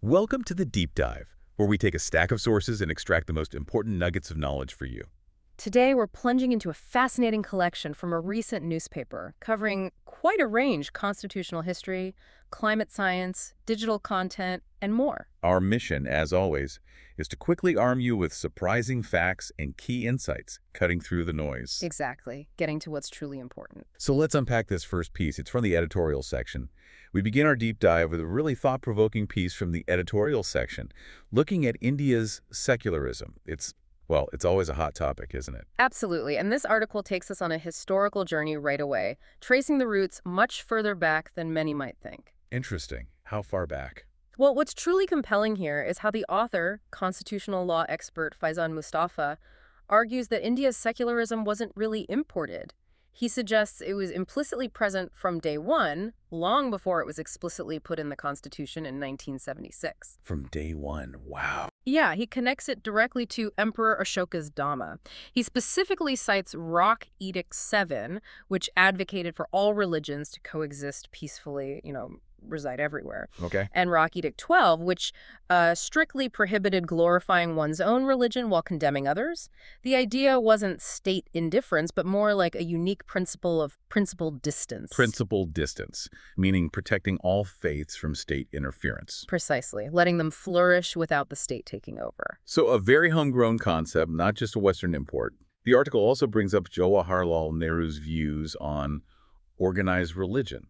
Welcome to the Deep Dive, where we take a stack of sources and extract the most important nuggets of knowledge for you. Today, we're plunging into a fascinating collection from a recent newspaper covering quite a range: constitutional history, climate science, digital content, and more. Our mission, as always, is to quickly arm you with surprising facts and key insights, cutting through the noise. Exactly, getting to what's truly important. So let's unpack this first piece. It's from the editorial section. We begin our deep dive with a really thought-provoking piece from the editorial section, looking at India's secularism. It's always a hot topic, isn't it? Absolutely, and this article takes us on a historical journey right away, tracing the roots much further back than many might think. Interesting. How far back? Well, what's truly compelling here is how the author, constitutional law expert Faizan Mustafa, argues that India's secularism wasn't really imported. He suggests it was implicitly present from day one, long before it was explicitly put in the Constitution in 1976. From day one. Wow. Yeah, he connects it directly to Emperor Ashoka's Dhamma. He specifically cites Rock Edict 7, which advocated for all religions to coexist peacefully, reside everywhere. Okay. And Rock Edict 12, which strictly prohibited glorifying one's own religion while condemning others. The idea wasn't state indifference, but more like a unique principle of principled distance. Principled distance, meaning protecting all faiths from state interference. Precisely, letting them flourish without the state taking over. So a very homegrown concept, not just a Western import. The article also brings up Jawaharlal Nehru's views on organized religion.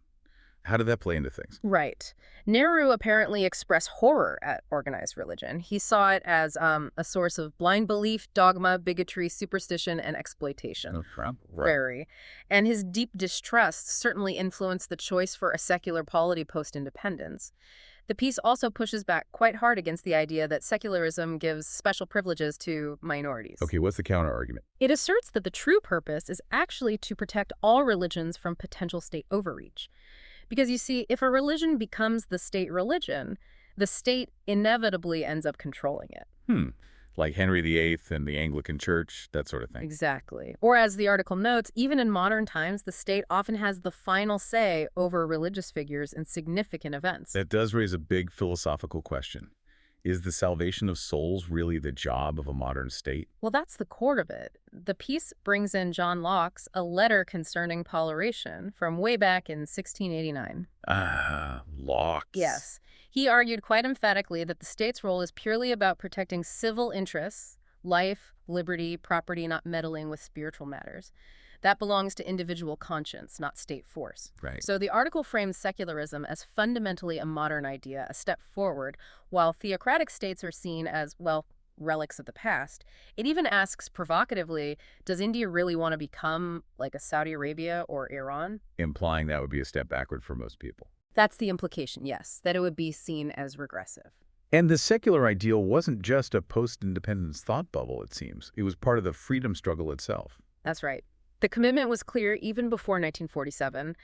How did that play into things? Right. Nehru apparently expressed horror at organized religion. He saw it as a source of blind belief, dogma, bigotry, superstition, and exploitation. Oh, crap. Right. Very. And his deep distrust certainly influenced the choice for a secular polity post-independence. The piece also pushes back quite hard against the idea that secularism gives special privileges to minorities. Okay, what's the counter-argument? It asserts that the true purpose is actually to protect all religions from potential state overreach. Because you see, if a religion becomes the state religion, the state inevitably ends up controlling it. Like Henry VIII and the Anglican Church, that sort of thing. Exactly. Or as the article notes, even in modern times, the state often has the final say over religious figures in significant events. That does raise a big philosophical question. Is the salvation of souls really the job of a modern state? Well, that's the core of it. The piece brings in John Locke's A Letter Concerning Toleration from way back in 1689. Ah, Locke. Yes. He argued quite emphatically that the state's role is purely about protecting civil interests, life, liberty, property, not meddling with spiritual matters. That belongs to individual conscience, not state force. Right. So the article frames secularism as fundamentally a modern idea, a step forward, while theocratic states are seen as, relics of the past. It even asks provocatively, does India really want to become like a Saudi Arabia or Iran? Implying that would be a step backward for most people. That's the implication, yes, that it would be seen as regressive. And the secular ideal wasn't just a post-independence thought bubble, it seems. It was part of the freedom struggle itself. That's right. The commitment was clear even before 1947.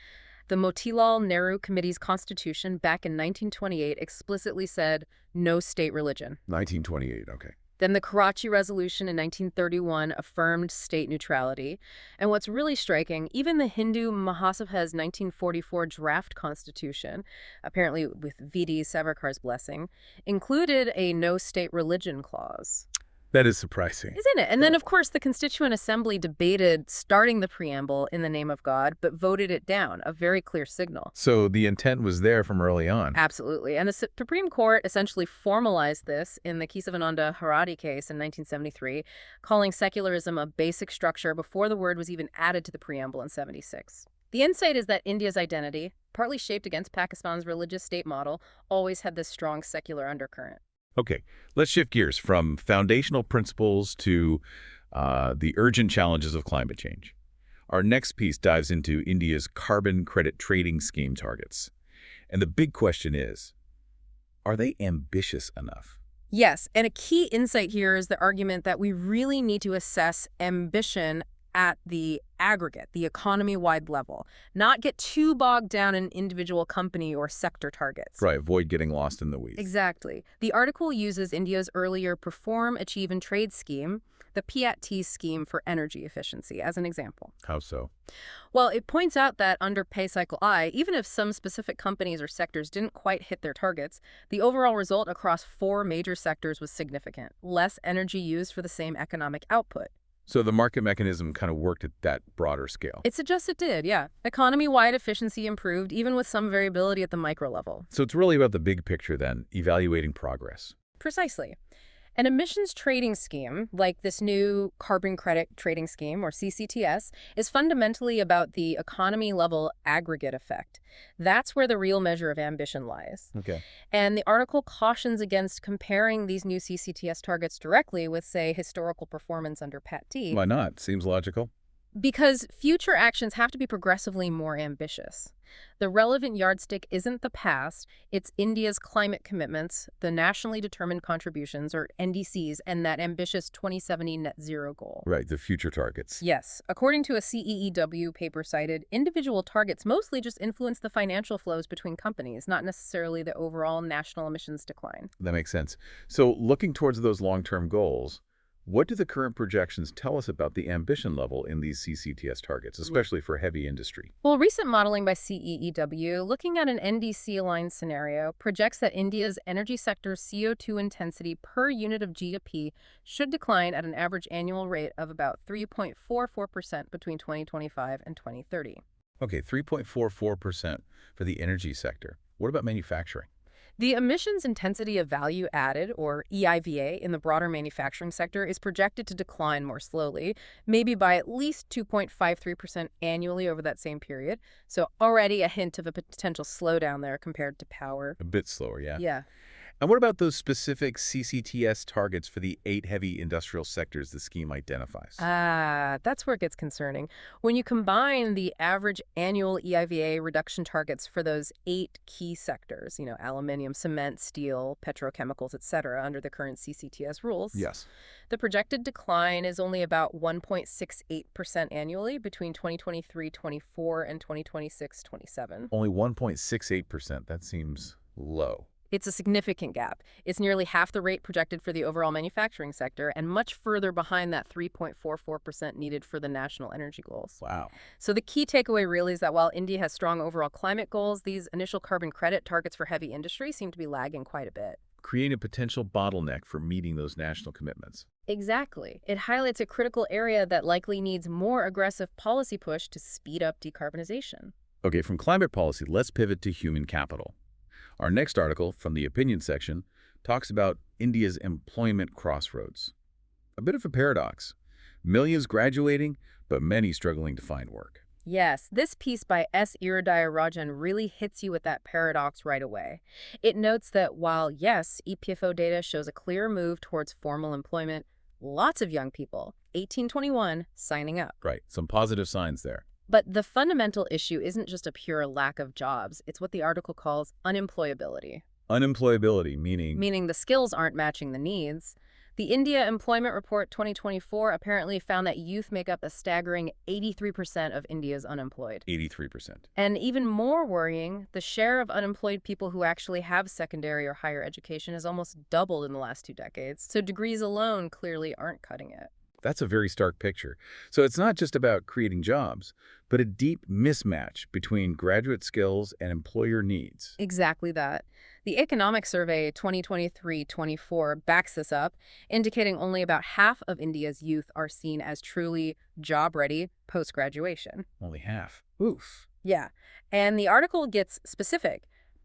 The Motilal Nehru Committee's constitution back in 1928 explicitly said, no state religion. 1928, okay. Then the Karachi Resolution in 1931 affirmed state neutrality. And what's really striking, even the Hindu Mahasabha's 1944 draft constitution, apparently with V.D. Savarkar's blessing, included a no state religion clause. That is surprising. Isn't it? And then, of course, the Constituent Assembly debated starting the preamble in the name of God, but voted it down, a very clear signal. So the intent was there from early on. Absolutely. And the Supreme Court essentially formalized this in the Kesavananda Haradi case in 1973, calling secularism a basic structure before the word was even added to the preamble in 76. The insight is that India's identity, partly shaped against Pakistan's religious state model, always had this strong secular undercurrent. Okay, let's shift gears from foundational principles to the urgent challenges of climate change. Our next piece dives into India's carbon credit trading scheme targets. And the big question is, are they ambitious enough? Yes, and a key insight here is the argument that we really need to assess ambition at the aggregate, the economy-wide level, not get too bogged down in individual company or sector targets. Right, avoid getting lost in the weeds. Exactly. The article uses India's earlier Perform, Achieve, and Trade scheme, the PAT scheme for energy efficiency, as an example. How so? Well, it points out that under pay cycle I, even if some specific companies or sectors didn't quite hit their targets, the overall result across 4 major sectors was significant: less energy used for the same economic output. So the market mechanism kind of worked at that broader scale. It suggests it did, yeah. Economy-wide efficiency improved, even with some variability at the micro level. So it's really about the big picture then, evaluating progress. Precisely. An emissions trading scheme, like this new carbon credit trading scheme, or CCTS, is fundamentally about the economy-level aggregate effect. That's where the real measure of ambition lies. Okay. And the article cautions against comparing these new CCTS targets directly with, say, historical performance under PAT-D. Why not? Seems logical. Because future actions have to be progressively more ambitious. The relevant yardstick isn't the past, it's India's climate commitments, the nationally determined contributions, or NDCs, and that ambitious 2070 net zero goal. Right, the future targets. Yes. According to a CEEW paper cited, individual targets mostly just influence the financial flows between companies, not necessarily the overall national emissions decline. That makes sense. So looking towards those long-term goals, what do the current projections tell us about the ambition level in these CCTS targets, especially for heavy industry? Well, recent modeling by CEEW, looking at an NDC-aligned scenario, projects that India's energy sector's CO2 intensity per unit of GDP should decline at an average annual rate of about 3.44% between 2025 and 2030. Okay, 3.44% for the energy sector. What about manufacturing? The emissions intensity of value added, or EIVA, in the broader manufacturing sector is projected to decline more slowly, maybe by at least 2.53% annually over that same period. So already a hint of a potential slowdown there compared to power. A bit slower, yeah. Yeah. And what about those specific CCTS targets for the 8 heavy industrial sectors the scheme identifies? That's where it gets concerning. When you combine the average annual EIVA reduction targets for those 8 key sectors, aluminum, cement, steel, petrochemicals, etc., under the current CCTS rules, Yes. the projected decline is only about 1.68% annually between 2023-24 and 2026-27. Only 1.68%. That seems low. It's a significant gap. It's nearly half the rate projected for the overall manufacturing sector and much further behind that 3.44% needed for the national energy goals. Wow. So the key takeaway really is that while India has strong overall climate goals, these initial carbon credit targets for heavy industry seem to be lagging quite a bit. Creating a potential bottleneck for meeting those national commitments. Exactly. It highlights a critical area that likely needs more aggressive policy push to speed up decarbonization. Okay, from climate policy, let's pivot to human capital. Our next article, from the opinion section, talks about India's employment crossroads. A bit of a paradox. Millions graduating, but many struggling to find work. Yes, this piece by S. Iridaya Rajan really hits you with that paradox right away. It notes that while, yes, EPFO data shows a clear move towards formal employment, lots of young people, 18-21, signing up. Right, some positive signs there. But the fundamental issue isn't just a pure lack of jobs. It's what the article calls unemployability. Unemployability, meaning? Meaning the skills aren't matching the needs. The India Employment Report 2024 apparently found that youth make up a staggering 83% of India's unemployed. 83%. And even more worrying, the share of unemployed people who actually have secondary or higher education has almost doubled in the last 2 decades. So degrees alone clearly aren't cutting it. That's a very stark picture. So it's not just about creating jobs, but a deep mismatch between graduate skills and employer needs. Exactly that. The Economic Survey 2023-24 backs this up, indicating only about half of India's youth are seen as truly job-ready post-graduation. Only half. Oof. Yeah. And the article gets specific.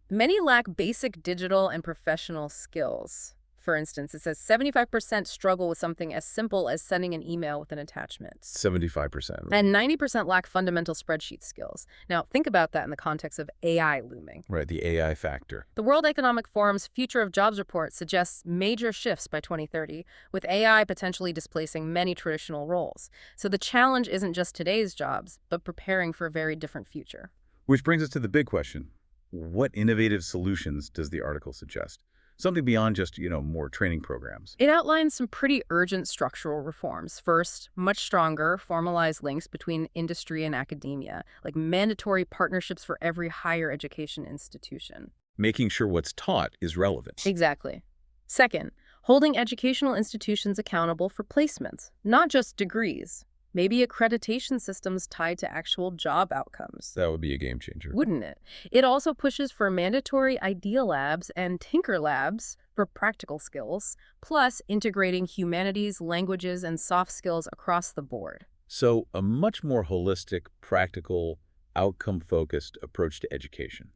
Many lack basic digital and professional skills. For instance, it says 75% struggle with something as simple as sending an email with an attachment. 75%. And 90% lack fundamental spreadsheet skills. Now, think about that in the context of AI looming. Right, the AI factor. The World Economic Forum's Future of Jobs report suggests major shifts by 2030, with AI potentially displacing many traditional roles. So the challenge isn't just today's jobs, but preparing for a very different future. Which brings us to the big question. What innovative solutions does the article suggest? Something beyond just, more training programs. It outlines some pretty urgent structural reforms. First, much stronger, formalized links between industry and academia, like mandatory partnerships for every higher education institution. Making sure what's taught is relevant. Exactly. Second, Holding educational institutions accountable for placements, not just degrees. Maybe accreditation systems tied to actual job outcomes. That would be a game changer. Wouldn't it? It also pushes for mandatory idea labs and tinker labs for practical skills, plus integrating humanities, languages, and soft skills across the board. So a much more holistic, practical, outcome-focused approach to education,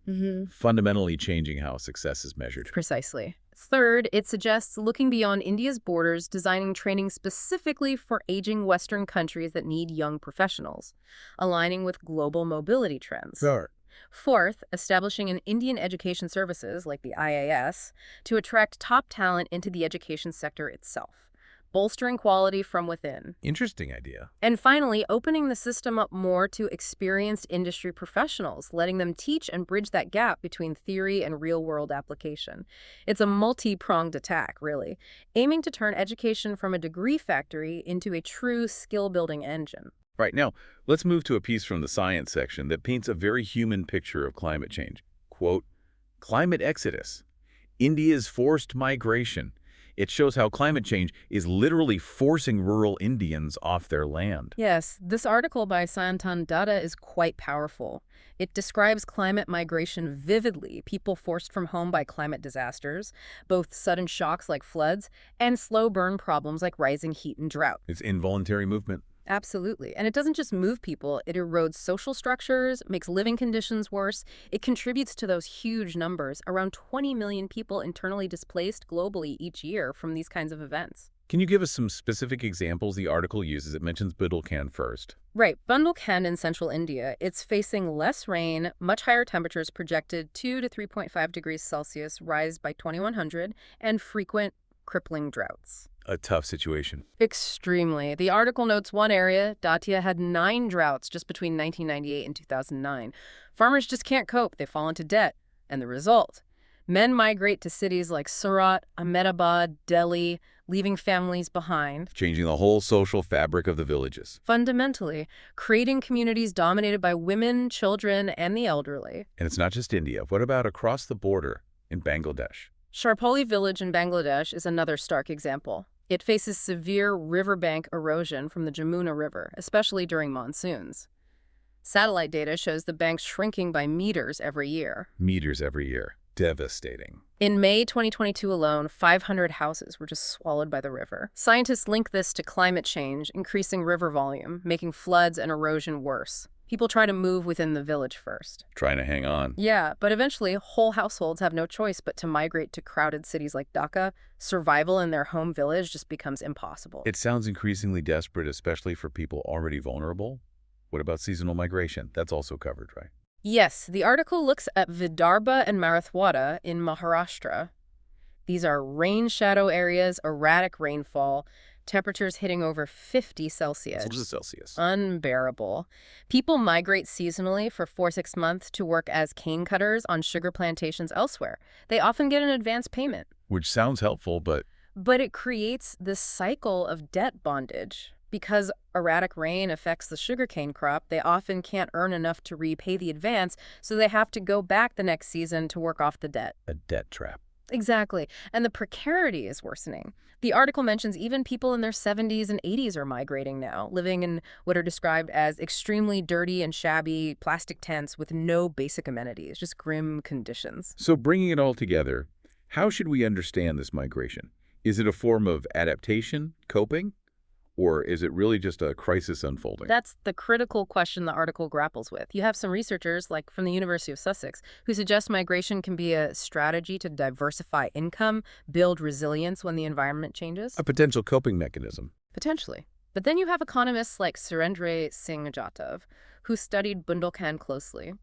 fundamentally changing how success is measured. Precisely. Third, it suggests looking beyond India's borders, designing training specifically for aging Western countries that need young professionals, aligning with global mobility trends. Sure. Fourth, establishing an Indian education services, like the IAS, to attract top talent into the education sector itself, bolstering quality from within. Interesting idea. And finally, opening the system up more to experienced industry professionals, letting them teach and bridge that gap between theory and real-world application. It's a multi-pronged attack, really, aiming to turn education from a degree factory into a true skill-building engine. Right, now, let's move to a piece from the science section that paints a very human picture of climate change. Quote, "Climate exodus, India's forced migration." It shows how climate change is literally forcing rural Indians off their land. Yes, this article by Sayantan Datta is quite powerful. It describes climate migration vividly, people forced from home by climate disasters, both sudden shocks like floods and slow burn problems like rising heat and drought. It's involuntary movement. Absolutely. And it doesn't just move people, it erodes social structures, makes living conditions worse. It contributes to those huge numbers, around 20 million people internally displaced globally each year from these kinds of events. Can you give us some specific examples the article uses? It mentions Bundelkhand first. Right. Bundelkhand in central India, it's facing less rain, much higher temperatures projected 2 to 3.5 degrees Celsius rise by 2100, and frequent crippling droughts. A tough situation. Extremely. The article notes one area, Datia, had 9 droughts just between 1998 and 2009. Farmers just can't cope. They fall into debt. And the result? Men migrate to cities like Surat, Ahmedabad, Delhi, leaving families behind. Changing the whole social fabric of the villages. Fundamentally, creating communities dominated by women, children, and the elderly. And it's not just India. What about across the border in Bangladesh? Sharpoli village in Bangladesh is another stark example. It faces severe riverbank erosion from the Jamuna River, especially during monsoons. Satellite data shows the banks shrinking by meters every year. Meters every year. Devastating. In May 2022 alone, 500 houses were just swallowed by the river. Scientists link this to climate change, increasing river volume, making floods and erosion worse. People try to move within the village first. Trying to hang on. Yeah, but eventually, whole households have no choice but to migrate to crowded cities like Dhaka. Survival in their home village just becomes impossible. It sounds increasingly desperate, especially for people already vulnerable. What about seasonal migration? That's also covered, right? Yes, the article looks at Vidarbha and Marathwada in Maharashtra. These are rain shadow areas, erratic rainfall, temperatures hitting over 50 Celsius. It's Celsius. Unbearable. People migrate seasonally for 4-6 months to work as cane cutters on sugar plantations elsewhere. They often get an advance payment. Which sounds helpful, but it creates this cycle of debt bondage. Because erratic rain affects the sugarcane crop, they often can't earn enough to repay the advance, so they have to go back the next season to work off the debt. a debt trap. Exactly. And the precarity is worsening. The article mentions even people in their 70s and 80s are migrating now, living in what are described as extremely dirty and shabby plastic tents with no basic amenities, just grim conditions. So bringing it all together, how should we understand this migration? Is it a form of adaptation, coping? Or is it really just a crisis unfolding? That's the critical question the article grapples with. You have some researchers, like from the University of Sussex, who suggest migration can be a strategy to diversify income, build resilience when the environment changes. A potential coping mechanism. Potentially. But then you have economists like Surendra Singh Jatov, who studied Bundelkhand closely.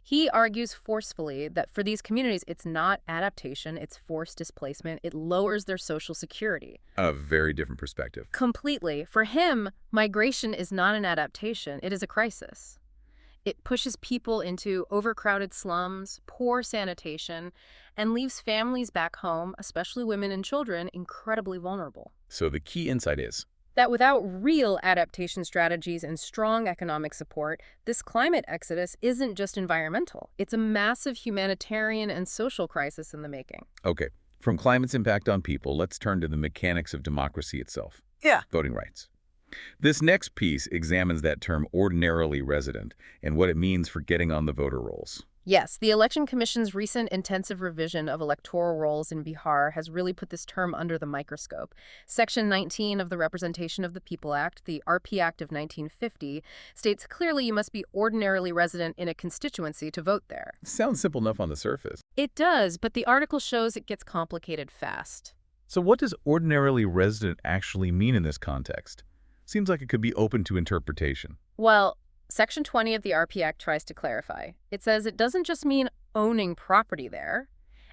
He argues forcefully that for these communities, it's not adaptation, it's forced displacement. It lowers their social security. A very different perspective. Completely. For him, migration is not an adaptation, it is a crisis. It pushes people into overcrowded slums, poor sanitation, and leaves families back home, especially women and children, incredibly vulnerable. So the key insight is That without real adaptation strategies and strong economic support, this climate exodus isn't just environmental. It's a massive humanitarian and social crisis in the making. okay, From climate's impact on people, let's turn to the mechanics of democracy itself. Yeah. Voting rights. This next piece examines that term ordinarily resident and what it means for getting on the voter rolls. Yes, the Election Commission's recent intensive revision of electoral rolls in Bihar has really put this term under the microscope. Section 19 of the Representation of the People Act, the RP Act of 1950, states clearly you must be ordinarily resident in a constituency to vote there. Sounds simple enough on the surface. It does, but the article shows it gets complicated fast. So what does ordinarily resident actually mean in this context? Seems like it could be open to interpretation. Well, Section 20 of the RP Act tries to clarify. It says it doesn't just mean owning property there.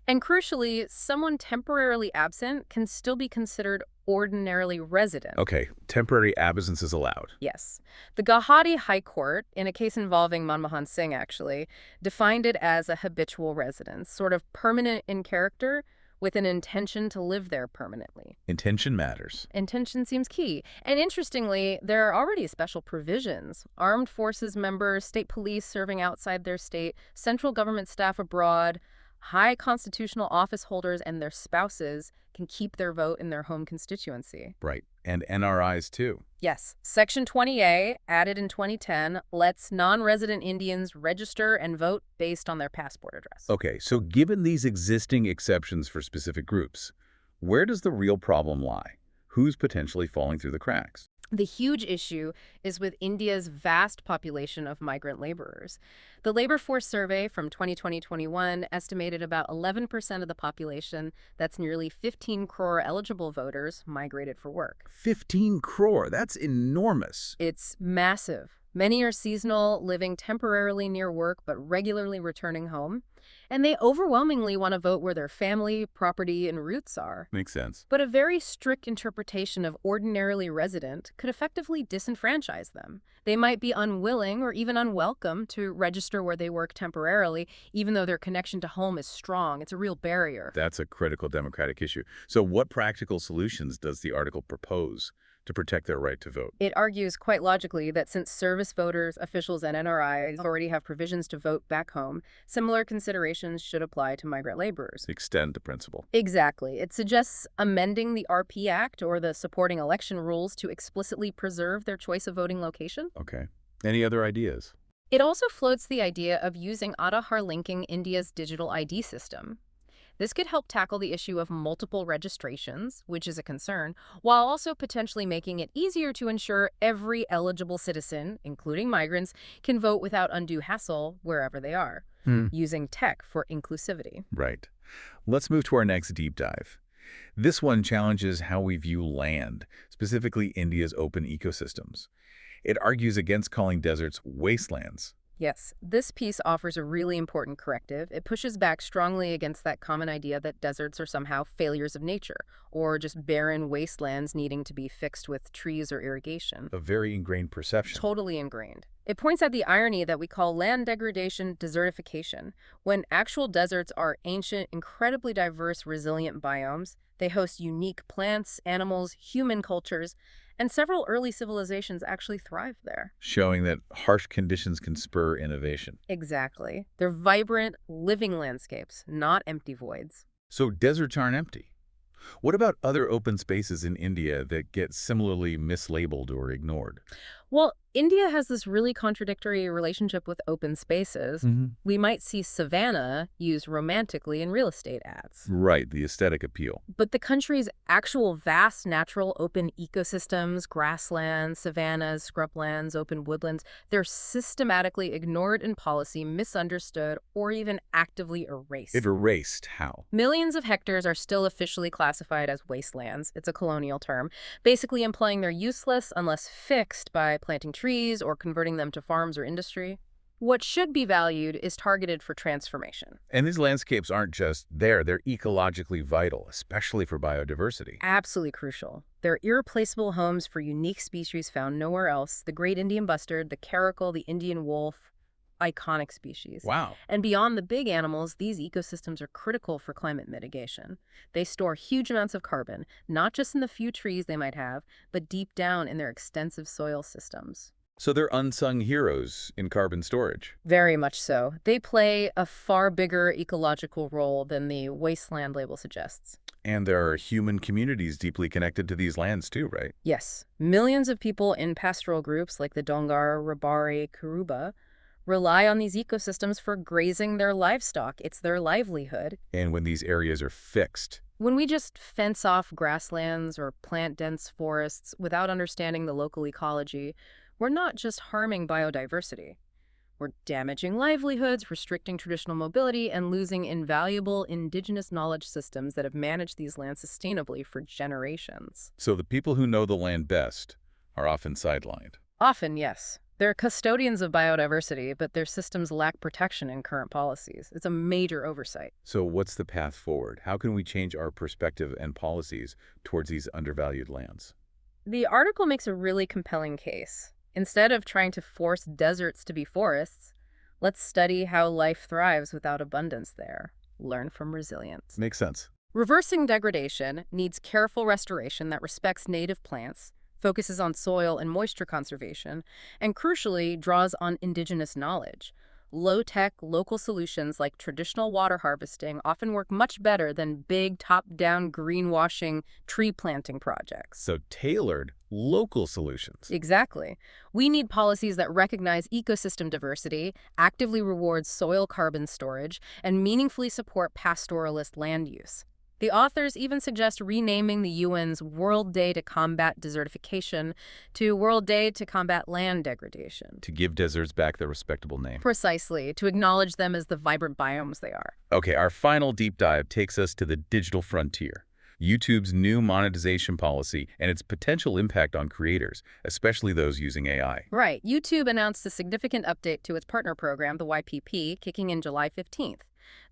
And crucially, someone temporarily absent can still be considered ordinarily resident. Okay, temporary absence is allowed. Yes. The Guwahati High Court, in a case involving Manmohan Singh actually, defined it as a habitual residence, sort of permanent in character, with an intention to live there permanently. Intention matters. Intention seems key. And interestingly, there are already special provisions. Armed forces members, state police serving outside their state, central government staff abroad, high constitutional office holders and their spouses can keep their vote in their home constituency. Right. And NRIs too. Yes. Section 20A, added in 2010, lets non-resident Indians register and vote based on their passport address. Okay, so given these existing exceptions for specific groups, where does the real problem lie? Who's potentially falling through the cracks? The huge issue is with India's vast population of migrant laborers. The Labor Force Survey from 2020-21 estimated about 11% of the population, that's nearly 15 crore eligible voters, migrated for work. 15 crore, that's enormous. It's massive. Many are seasonal, living temporarily near work but regularly returning home. And they overwhelmingly want to vote where their family, property, and roots are. Makes sense. But a very strict interpretation of ordinarily resident could effectively disenfranchise them. They might be unwilling or even unwelcome to register where they work temporarily, even though their connection to home is strong. It's a real barrier. That's a critical democratic issue. So what practical solutions does the article propose to protect their right to vote? It argues quite logically that since service voters, officials, and NRIs already have provisions to vote back home, similar considerations should apply to migrant laborers. Extend the principle. Exactly. It suggests amending the RP Act or the supporting election rules to explicitly preserve their choice of voting location. Okay. Any other ideas? It also floats the idea of using Aadhaar linking India's digital ID system. This could help tackle the issue of multiple registrations, which is a concern, while also potentially making it easier to ensure every eligible citizen, including migrants, can vote without undue hassle wherever they are, using tech for inclusivity. Right. Let's move to our next deep dive. This one challenges how we view land, specifically India's open ecosystems. It argues against calling deserts wastelands. Yes, this piece offers a really important corrective. It pushes back strongly against that common idea that deserts are somehow failures of nature, or just barren wastelands needing to be fixed with trees or irrigation. A very ingrained perception. Totally ingrained. It points out the irony that we call land degradation desertification, when actual deserts are ancient, incredibly diverse, resilient biomes. They host unique plants, animals, human cultures, and several early civilizations actually thrived there. Showing that harsh conditions can spur innovation. Exactly. They're vibrant, living landscapes, not empty voids. So deserts aren't empty. What about other open spaces in India that get similarly mislabeled or ignored? Well, India has this really contradictory relationship with open spaces. We might see savanna used romantically in real estate ads. Right, the aesthetic appeal. But the country's actual vast natural open ecosystems, grasslands, savannas, scrublands, open woodlands, they're systematically ignored in policy, misunderstood, or even actively erased. Erased how? Millions of hectares are still officially classified as wastelands. It's a colonial term, basically implying they're useless unless fixed by planting trees or converting them to farms or industry. What should be valued is targeted for transformation. And these landscapes aren't just there, they're ecologically vital, especially for biodiversity. Absolutely crucial. They're irreplaceable homes for unique species found nowhere else. The great Indian bustard, the caracal, the Indian wolf, iconic species. Wow. And beyond the big animals, these ecosystems are critical for climate mitigation. They store huge amounts of carbon, not just in the few trees they might have, but deep down in their extensive soil systems. So they're unsung heroes in carbon storage. Very much so. They play a far bigger ecological role than the wasteland label suggests. And there are human communities deeply connected to these lands too, right? Yes, millions of people in pastoral groups like the Dongar, Rabari, Kuruba rely on these ecosystems for grazing their livestock. It's their livelihood. And when these areas are fixed, When we just fence off grasslands or plant dense forests without understanding the local ecology, we're not just harming biodiversity. We're damaging livelihoods, restricting traditional mobility, and losing invaluable indigenous knowledge systems that have managed these lands sustainably for generations. so the people who know the land best are often sidelined. Often, yes. They're custodians of biodiversity, but their systems lack protection in current policies. It's a major oversight. So what's the path forward? How can we change our perspective and policies towards these undervalued lands? The article makes a really compelling case. Instead of trying to force deserts to be forests, let's study how life thrives without abundance there. Learn from resilience. Makes sense. Reversing degradation needs careful restoration that respects native plants, focuses on soil and moisture conservation, and crucially draws on indigenous knowledge. Low-tech, local solutions like traditional water harvesting often work much better than big, top-down greenwashing tree planting projects. So tailored local solutions. Exactly. We need policies that recognize ecosystem diversity, actively reward soil carbon storage, and meaningfully support pastoralist land use. The authors even suggest renaming the UN's World Day to Combat Desertification to World Day to Combat Land Degradation. To give deserts back their respectable name. Precisely, to acknowledge them as the vibrant biomes they are. Okay, our final deep dive takes us to the digital frontier. YouTube's new monetization policy and its potential impact on creators, especially those using AI. Right. YouTube announced a significant update to its partner program, the YPP, kicking in July 15th.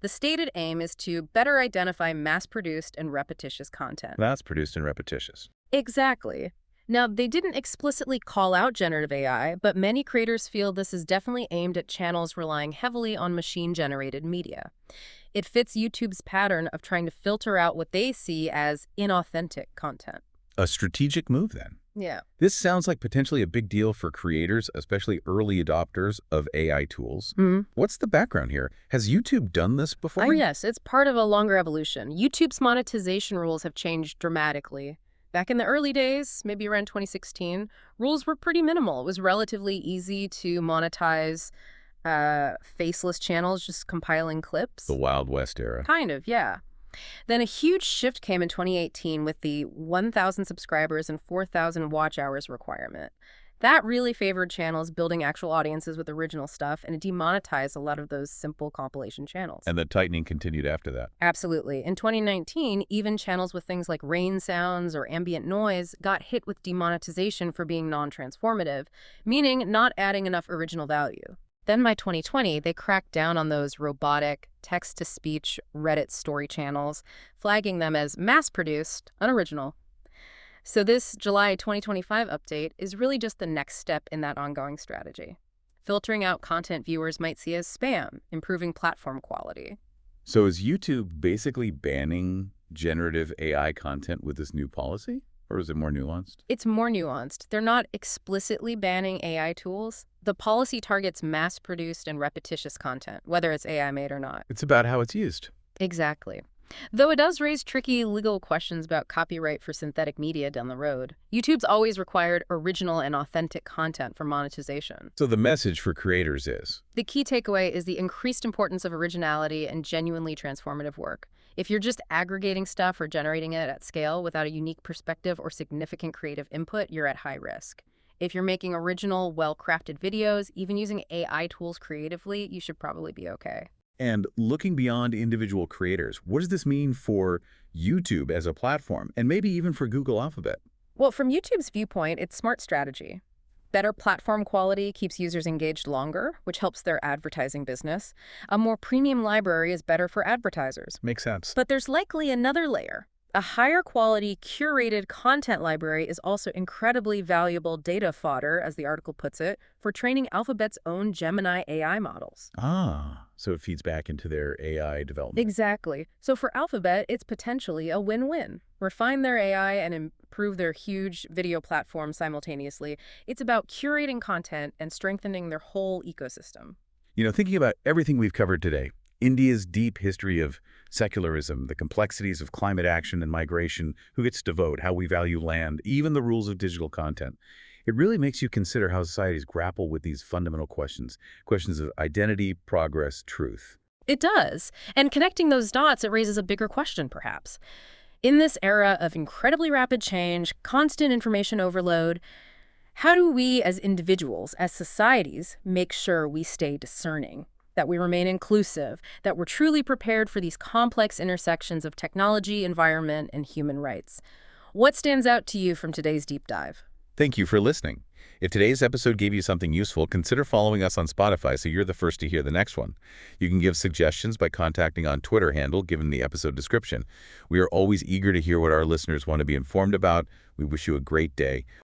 The stated aim is to better identify mass-produced and repetitious content. Mass-produced and repetitious. Exactly. Now, they didn't explicitly call out generative AI, but many creators feel this is definitely aimed at channels relying heavily on machine-generated media. It fits YouTube's pattern of trying to filter out what they see as inauthentic content. A strategic move, then. Yeah. This sounds like potentially a big deal for creators, especially early adopters of AI tools. What's the background here? Has YouTube done this before? Yes, it's part of a longer evolution. YouTube's monetization rules have changed dramatically. Back in the early days, maybe around 2016, rules were pretty minimal. It was relatively easy to monetize faceless channels, just compiling clips. The Wild West era. Kind of, yeah. Then a huge shift came in 2018 with the 1,000 subscribers and 4,000 watch hours requirement. That really favored channels building actual audiences with original stuff, and it demonetized a lot of those simple compilation channels. And the tightening continued after that. Absolutely. In 2019, even channels with things like rain sounds or ambient noise got hit with demonetization for being non-transformative, meaning not adding enough original value. Then by 2020, they cracked down on those robotic, text-to-speech Reddit story channels, flagging them as mass-produced, unoriginal. So this July 2025 update is really just the next step in that ongoing strategy, filtering out content viewers might see as spam, improving platform quality. So is YouTube basically banning generative AI content with this new policy? Or is it more nuanced? It's more nuanced. They're not explicitly banning AI tools. The policy targets mass-produced and repetitious content, whether it's AI-made or not. It's about how it's used. Exactly. Though it does raise tricky legal questions about copyright for synthetic media down the road. YouTube's always required original and authentic content for monetization. So the message for creators is? The key takeaway is the increased importance of originality and genuinely transformative work. If you're just aggregating stuff or generating it at scale without a unique perspective or significant creative input, you're at high risk. If you're making original, well-crafted videos, even using AI tools creatively, you should probably be okay. And looking beyond individual creators, what does this mean for YouTube as a platform, and maybe even for Google Alphabet? Well, from YouTube's viewpoint, it's smart strategy. Better platform quality keeps users engaged longer, which helps their advertising business. A more premium library is better for advertisers. Makes sense. But there's likely another layer. A higher quality, curated content library is also incredibly valuable data fodder, as the article puts it, for training Alphabet's own Gemini AI models. Ah, so it feeds back into their AI development. Exactly. So for Alphabet, it's potentially a win-win. Refine their AI and improve their huge video platform simultaneously. It's about curating content and strengthening their whole ecosystem. You know, thinking about everything we've covered today, India's deep history of secularism, the complexities of climate action and migration, who gets to vote, how we value land, even the rules of digital content. It really makes you consider how societies grapple with these fundamental questions of identity, progress, truth. It does. And connecting those dots, it raises a bigger question, perhaps. In this era of incredibly rapid change, constant information overload, how do we as individuals, as societies, make sure we stay discerning, that we remain inclusive, that we're truly prepared for these complex intersections of technology, environment, and human rights? What stands out to you from today's deep dive? Thank you for listening. If today's episode gave you something useful, consider following us on Spotify so you're the first to hear the next one. You can give suggestions by contacting on Twitter handle given the episode description. We are always eager to hear what our listeners want to be informed about. We wish you a great day.